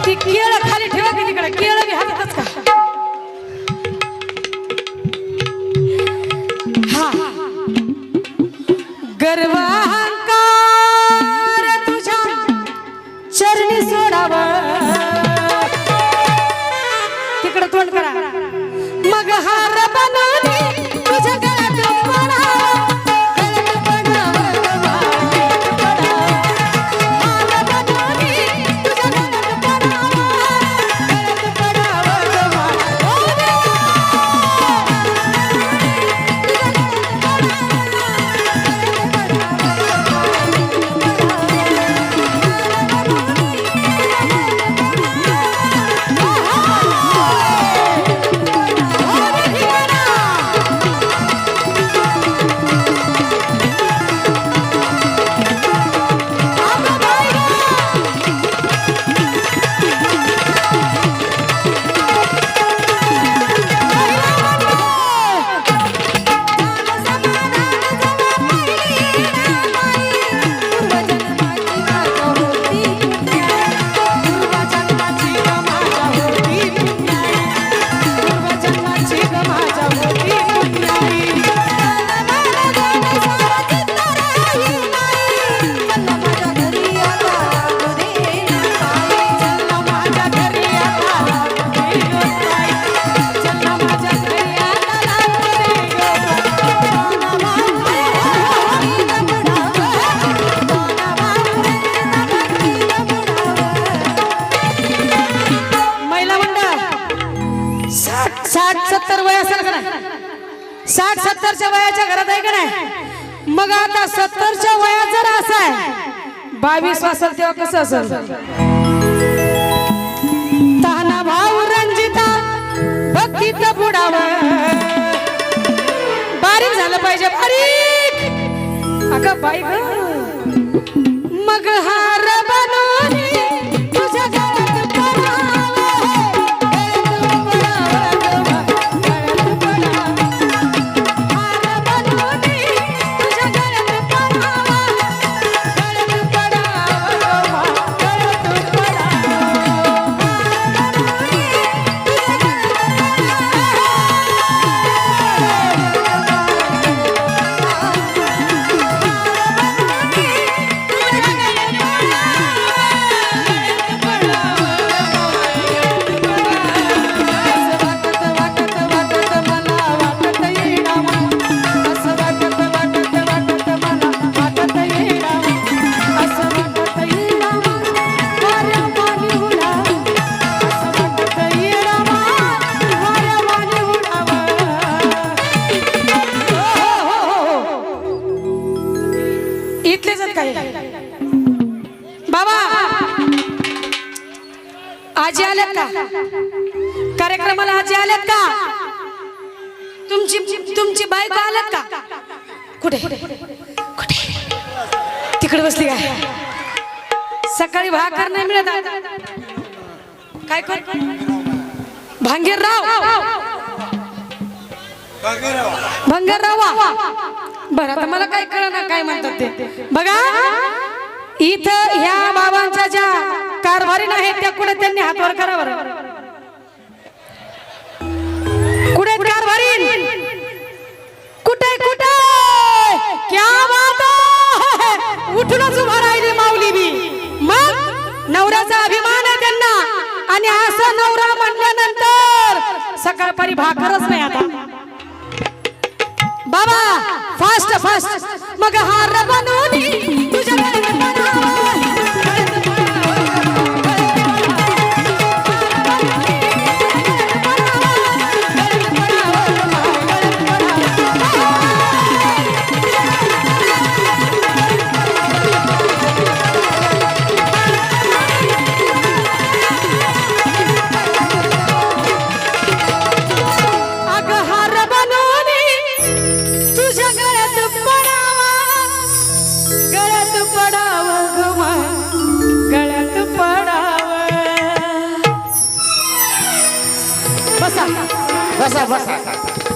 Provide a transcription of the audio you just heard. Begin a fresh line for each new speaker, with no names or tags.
ती केळ खाली ठेवा की तिकडे केळ बी हातातच का हा गर्व अहंकार तुझ्या चरणी सोडावा तिकडे तोंड करा मग हार बनवली तुझ्या गळ्यात साठ 70च्या वयाच्या घरात आहे का नाही मग आता 70च्या वयात जर असं आहे 22 असेल तेव्हा कसं असेल ताना भाऊ रंजिता भक्तीत बुडावं बारीक झालं पाहिजे बारीक अगं बाई मग हार बनवली तुझ्या बाबा आजी आलेत का कार्यक्रमाला आजी आलेत का तुमची बायको आलेत का कुठे कुठे तिकडे बसली काय सकाळी भाकर नाही मिळत काय कर भांगेरराव बरं आता मला काय कळणार काय म्हणतात ते बघा इथं ह्या बाबांच्या ज्या कारभारी आहेत त्या कुठे त्यांनी हातवर करा बरं कुठे कारभारी कुठे कुठे क्या बात आहे उठूनच उभा राहिली माऊली बी मग नवऱ्याचा अभिमान आहे त्यांना आणि असं नवरा म्हणल्यानंतर सकाळपारी भाकरच नाही आता बाबा फास्ट फास्ट मग हार बनवली तुझ्या बसा बसा